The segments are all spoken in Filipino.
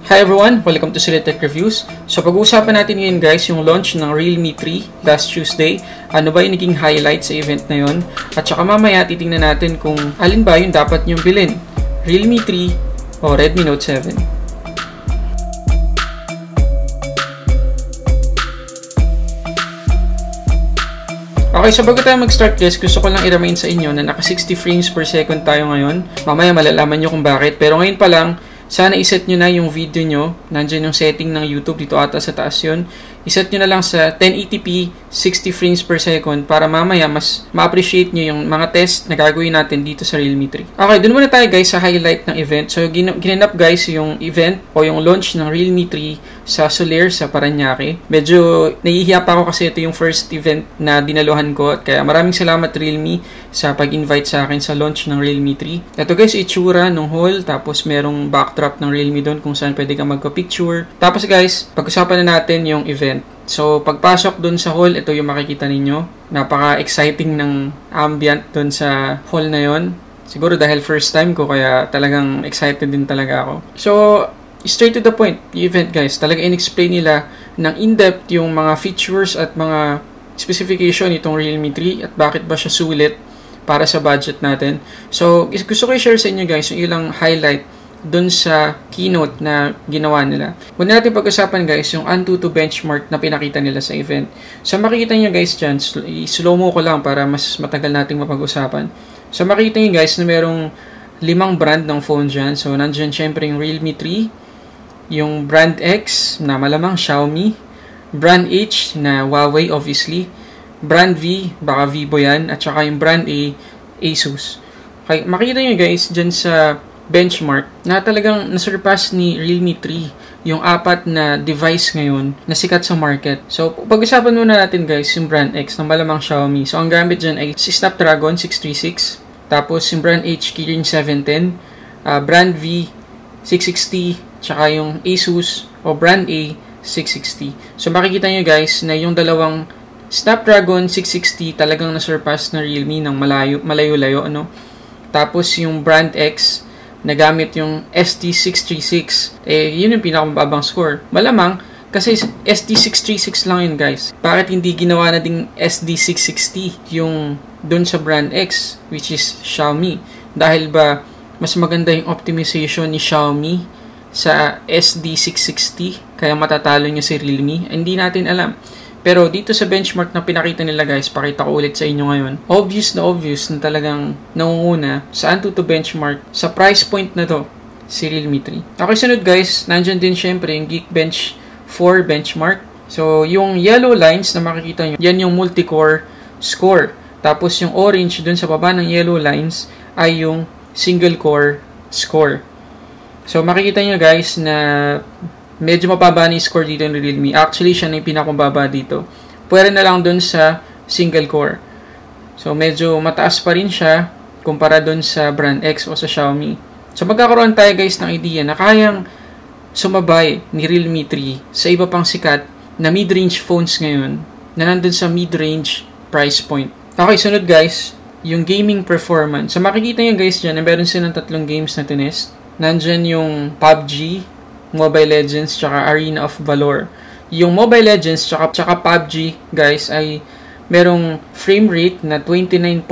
Hi everyone! Welcome to Silly Tech Reviews. So pag-uusapan natin ngayon guys yung launch ng Realme 3 last Tuesday. Ano ba yung naging highlight sa event na yun? At saka mamaya titingnan natin kung alin ba yung dapat nyong bilhin. Realme 3 o Redmi Note 7. Okay, so bago tayo mag-start guys, gusto ko lang i-remind sa inyo na naka 60 frames per second tayo ngayon. Mamaya malalaman nyo kung bakit. Pero ngayon pa lang, sana iset nyo na yung video nyo. Nandyan yung setting ng YouTube. Dito ata sa taas yun. Iset nyo na lang sa 1080p 60 frames per second para mamaya mas ma-appreciate nyo yung mga test na gagawin natin dito sa Realme 3. Okay, dun muna tayo guys sa highlight ng event. So, ginanap guys yung event o yung launch ng Realme 3 sa Soler sa Parañaque. Medyo nahihiya pa ako kasi ito yung first event na dinaluhan ko. At kaya maraming salamat Realme sa pag-invite sa akin sa launch ng Realme 3. Ito guys, itsura ng hall. Tapos merong backdrop ng Realme doon kung saan pwede kang magka-picture. Tapos guys, pag-usapan na natin yung event. So, pagpasok dun sa hall, ito yung makikita ninyo. Napaka-exciting ng ambient dun sa hall na yon. Siguro dahil first time ko, kaya talagang excited din talaga ako. So, straight to the point, yung event guys. Talaga in-explain nila ng in-depth yung mga features at mga specification itong Realme 3 at bakit ba siya sulit para sa budget natin. So, gusto ko i-share sa inyo guys yung ilang highlight dun sa keynote na ginawa nila. Muna natin pag-usapan guys yung Antutu benchmark na pinakita nila sa event. So makikita nyo guys dyan, i-slow mo ko lang para mas matagal nating mapag-usapan. So makikita nyo guys na merong 5 brand ng phone dyan. So nandyan syempre yung Realme 3, yung brand X na malamang Xiaomi, brand H na Huawei obviously, brand V, baka Vivo yan, at saka yung brand A, Asus. Okay, makikita nyo guys dyan sa benchmark na talagang nasurpass ni Realme 3 yung 4 na device ngayon na sikat sa market. So, pag-usapan muna natin guys yung brand X ng malamang Xiaomi. So, ang gamit dyan ay si Snapdragon 636, tapos yung brand H Kirin 710, brand V 660, tsaka yung Asus o brand A 660. So, makikita nyo guys na yung dalawang Snapdragon 660 talagang nasurpass na Realme ng malayo-layo, ano? Tapos yung brand X nagamit yung ST636. Yun yung pinakamababang score. Malamang, kasi ST636 lang yun guys. Bakit hindi ginawa na ding SD660 yung dun sa brand X, which is Xiaomi? Dahil ba, mas maganda yung optimization ni Xiaomi sa SD660, kaya matatalo niya si Realme? Hindi natin alam. Pero dito sa benchmark na pinakita nila guys, pakita ko ulit sa inyo ngayon. Obvious na talagang nangunguna sa Antutu benchmark sa price point na to, si Realme 3. Okay, sunod guys, nandyan din syempre yung Geekbench 4 benchmark. So, yung yellow lines na makikita nyo, yan yung multi-core score. Tapos yung orange dun sa baba ng yellow lines ay yung single core score. So, makikita nyo guys na medyo mababa ni score dito ng Realme. Actually, siya na yung pinakamababa dito. Pwede na lang dun sa single core. So, medyo mataas pa rin siya kumpara dun sa brand X o sa Xiaomi. So, magkakaroon tayo guys ng idea na kayang sumabay ni Realme 3 sa iba pang sikat na mid-range phones ngayon na nandun sa mid-range price point. Okay, sunod guys, yung gaming performance. So, makikita nyo guys dyan na meron silang 3 games na tinest. Nandyan yung PUBG, Mobile Legends, tsaka Arena of Valor. Yung Mobile Legends tsaka PUBG guys ay merong frame rate na 29.4.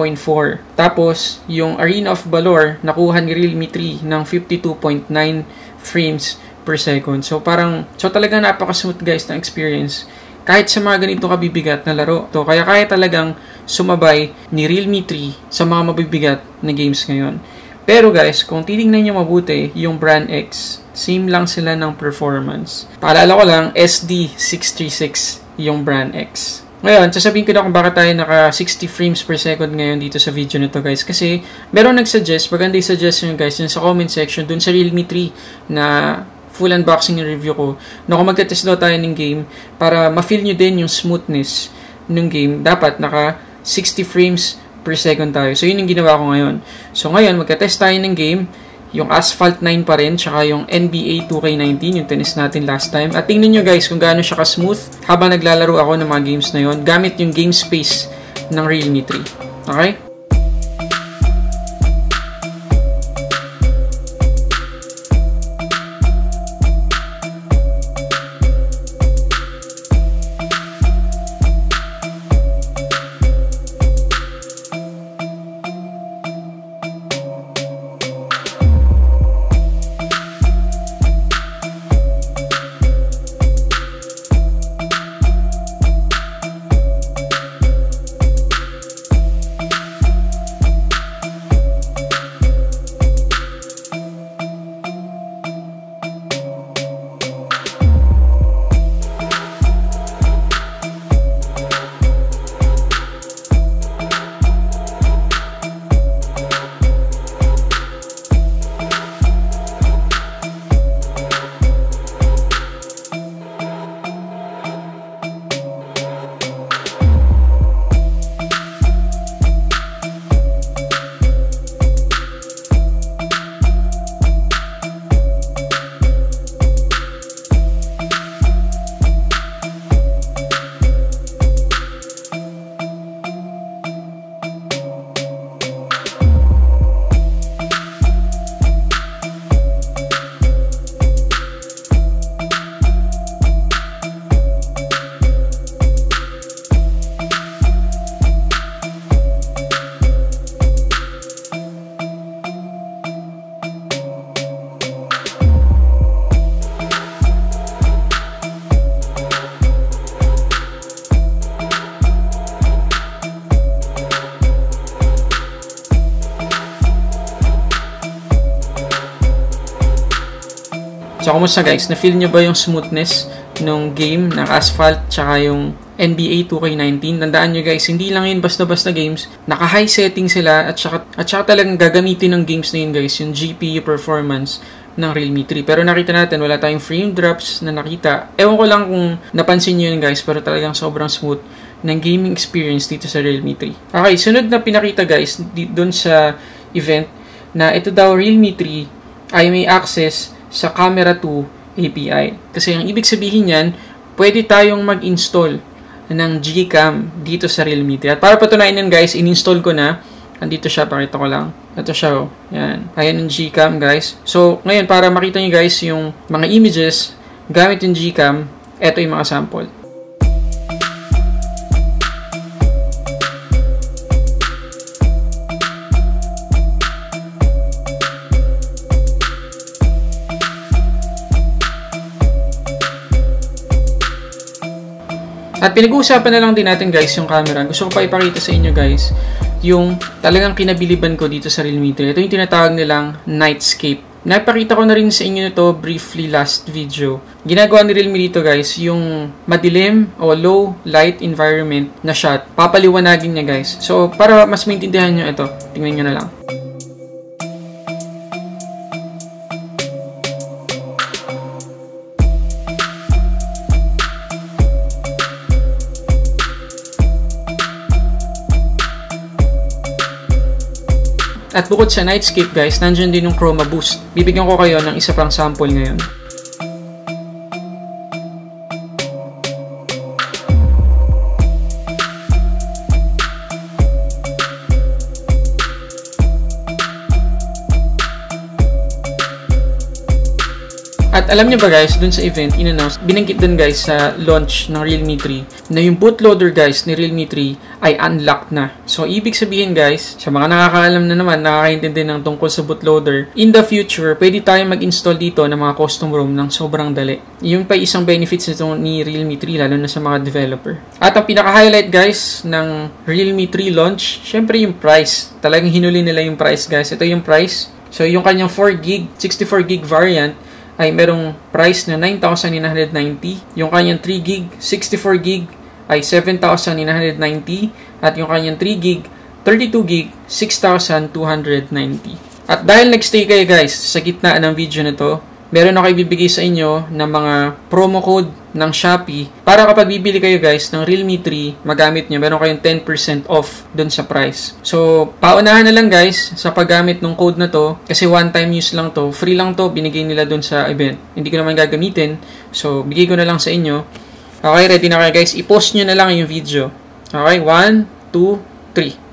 Tapos yung Arena of Valor nakuha ni Realme 3 ng 52.9 frames per second. So talagang napaka-smooth guys ng experience kahit sa mga ganito kabibigat na laro. Kaya talagang sumabay ni Realme 3 sa mga mabibigat na games ngayon. Pero guys, kung titingnan nyo mabuti, yung brand X, same lang sila ng performance. Paalala ko lang, SD636 yung brand X. Ngayon, sasabihin ko na kung bakit tayo naka 60 frames per second ngayon dito sa video nito guys. Kasi meron nag-suggest, maganda yung suggestion guys dun sa comment section, dun sa Realme 3 na full unboxing yung review ko, na kung magte-test daw tayo ng game, para ma-feel nyo din yung smoothness ng game, dapat naka 60 frames per second tayo. So, yun yung ginawa ko ngayon. So, ngayon, magka-test tayo ng game. Yung Asphalt 9 pa rin, tsaka yung NBA 2K19, yung tennis natin last time. At tingnan nyo guys kung gaano siya ka-smooth habang naglalaro ako ng mga games na yun, gamit yung game space ng Realme 3. Okay? kumusta guys? Na-feel nyo ba yung smoothness ng game ng Asphalt tsaka yung NBA 2K19? Tandaan nyo guys, hindi lang yun basta-basta games. Naka-high setting sila at saka talagang gagamitin ng games na yun guys, yung GPU performance ng Realme 3. Pero nakita natin, wala tayong frame drops na nakita. Ewan ko lang kung napansin nyo yun guys, pero talagang sobrang smooth ng gaming experience dito sa Realme 3. Okay, sunod na pinakita guys, doon sa event, na ito daw Realme 3 ay may access sa Camera 2 API. Kasi ang ibig sabihin yan, pwede tayong mag-install ng Gcam dito sa Realme 3. At para patunayan yan guys, in-install ko na. Andito siya, pakita ko lang. Ito siya, oh. Yan. Ayan yung Gcam guys. So, ngayon, para makita nyo guys yung mga images gamit yung Gcam, ito yung mga sample. At pinag-uusapan na lang din natin guys yung camera. Gusto ko pa ipakita sa inyo guys yung talagang kinabiliban ko dito sa Realme 3. Ito yung tinatawag nilang Nightscape. Napakita ko na rin sa inyo nito briefly last video. Ginagawa ni Realme dito guys yung madilim o low light environment na shot. Papaliwanagin niya guys. So para mas maintindihan nyo ito, tingnan nyo na lang. At bukod sa Nightscape guys, nandiyan din yung Chroma Boost. Bibigyan ko kayo ng isa pang sample ngayon. At alam nyo ba guys, dun sa event, in-announce, binanggit dun guys sa launch ng Realme 3 na yung bootloader guys ni Realme 3 ay unlocked na. So, ibig sabihin guys, sa mga nakakaalam na naman, nakakaintindi ng tungkol sa bootloader, in the future, pwede tayo mag-install dito ng mga custom ROM ng sobrang dali. Yun pa isang benefits nito ni Realme 3, lalo na sa mga developer. At ang pinaka-highlight guys ng Realme 3 launch, syempre yung price. Talagang hinuli nila yung price guys. Ito yung price. So, yung kanyang 4GB, 64GB variant, ay merong price na 9,990. Yung kanyang 3GB, 64GB ay 7,990. At yung kanyang 3GB, 32GB, 6,290. At dahil nagstay kayo guys sa gitna ng video na to, meron ako ibibigay sa inyo ng mga promo code ng Shopee para kapag bibili kayo guys ng Realme 3, magamit nyo, meron kayong 10% off dun sa price. So, paunahan na lang guys sa paggamit ng code na to kasi one time use lang to. Free lang to, binigay nila dun sa event. Hindi ko naman gagamitin. So, bigay ko na lang sa inyo. Okay, ready na kayo guys. I-post nyo na lang yung video. Okay, 1, 2, 3.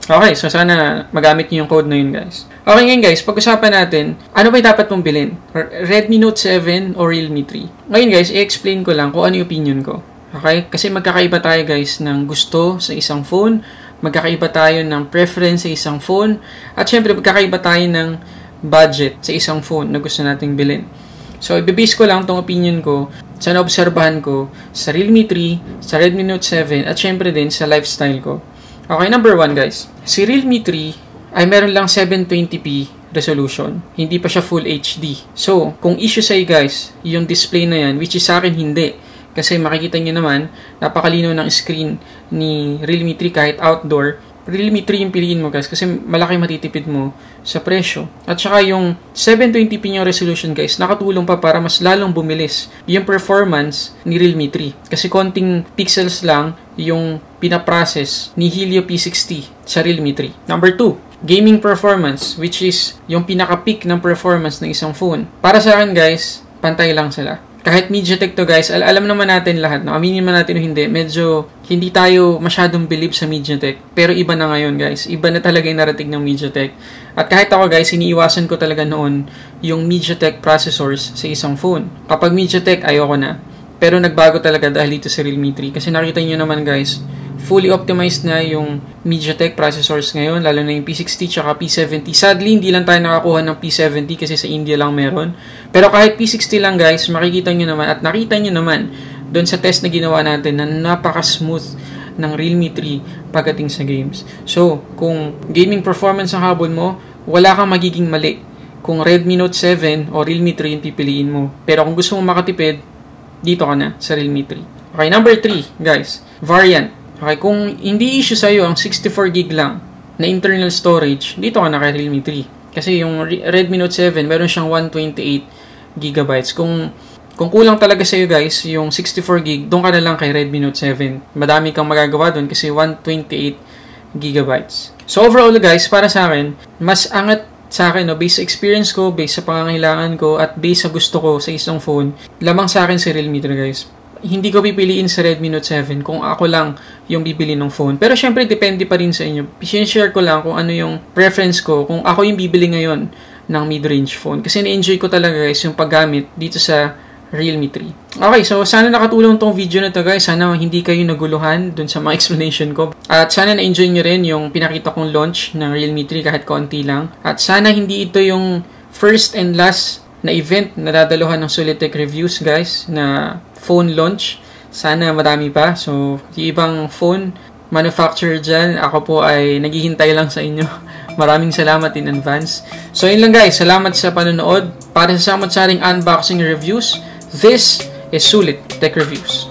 Okay, so sana magamit nyo yung code na yun guys. Okay ngayon guys, pag-usapan natin, ano ba dapat mong bilhin? Redmi Note 7 o Realme 3? Ngayon guys, i-explain ko lang kung ano yung opinion ko. Okay? Kasi magkakaiba tayo guys ng gusto sa isang phone, magkakaiba tayo ng preference sa isang phone, at syempre magkakaiba tayo ng budget sa isang phone na gusto nating bilhin. So, ibibase ko lang tong opinion ko sa naobserbahan ko sa Realme 3, sa Redmi Note 7, at syempre din sa lifestyle ko. Okay, number 1 guys. Si Realme 3 ay meron lang 720p resolution. Hindi pa siya Full HD. So, kung issue sa'yo guys, yung display na yan, which is sa akin hindi. Kasi makikita nyo naman, napakalinaw ng screen ni Realme 3 kahit outdoor. Realme 3 yung piliin mo guys kasi malaki matitipid mo sa presyo. At saka yung 720p yung resolution guys, nakatulong pa para mas lalong bumilis yung performance ni Realme 3. Kasi konting pixels lang yung pinaprocess ni Helio P60 sa Realme 3. Number 2, gaming performance, which is yung pinaka-peak ng performance ng isang phone. Para sa akin guys, pantay lang sila. Kahit MediaTek to guys, alam naman natin lahat, no? Aminin man natin o hindi, medyo hindi tayo masyadong believe sa MediaTek. Pero iba na ngayon guys, iba na talaga yung narating ng MediaTek. At kahit ako guys, iniiwasan ko talaga noon yung MediaTek processors sa isang phone. Kapag MediaTek, ayoko na. Pero nagbago talaga dahil dito sa Realme 3. Kasi nakita nyo naman guys, fully optimized na yung MediaTek processors ngayon, lalo na yung P60 tsaka P70. Sadly, hindi lang tayo nakakuha ng P70 kasi sa India lang meron. Pero kahit P60 lang guys, makikita nyo naman at nakita nyo naman doon sa test na ginawa natin na napaka-smooth ng Realme 3 pagdating sa games. So, kung gaming performance ang habol mo, wala kang magiging mali kung Redmi Note 7 o Realme 3 yung pipiliin mo. Pero kung gusto mo makatipid, dito ka na sa Realme 3. Okay, number 3, guys, variant. Okay, kung hindi issue sa'yo ang 64GB lang na internal storage, dito ka na kay Realme 3. Kasi yung Redmi Note 7, meron siyang 128GB. Kung kulang talaga sa'yo, guys, yung 64GB, doon ka na lang kay Redmi Note 7. Madami kang magagawa doon kasi 128GB. So, overall, guys, para sa akin, mas angat sa akin, no, based sa experience ko, based sa pangangailangan ko, at based sa gusto ko sa isang phone, lamang sa akin si Realme 3, guys. Hindi ko pipiliin sa Redmi Note 7 kung ako lang yung bibili ng phone. Pero syempre, depende pa rin sa inyo. Share ko lang kung ano yung preference ko kung ako yung bibili ngayon ng mid-range phone. Kasi na-enjoy ko talaga, guys, yung paggamit dito sa Realme 3. Okay, so sana nakatulong tong video na to, guys. Sana hindi kayo naguluhan dun sa mga explanation ko. At sana na-enjoy nyo rin yung pinakita kong launch ng Realme 3 kahit konti lang. At sana hindi ito yung first and last na event na dadaluhan ng Solitech Reviews, guys, na phone launch. Sana marami pa. So, yung ibang phone manufacturer dyan, ako po ay naghihintay lang sa inyo. Maraming salamat in advance. So, yun lang, guys. Salamat sa panonood. Para sa samot-saring unboxing reviews, this is Sulit Tech Reviews.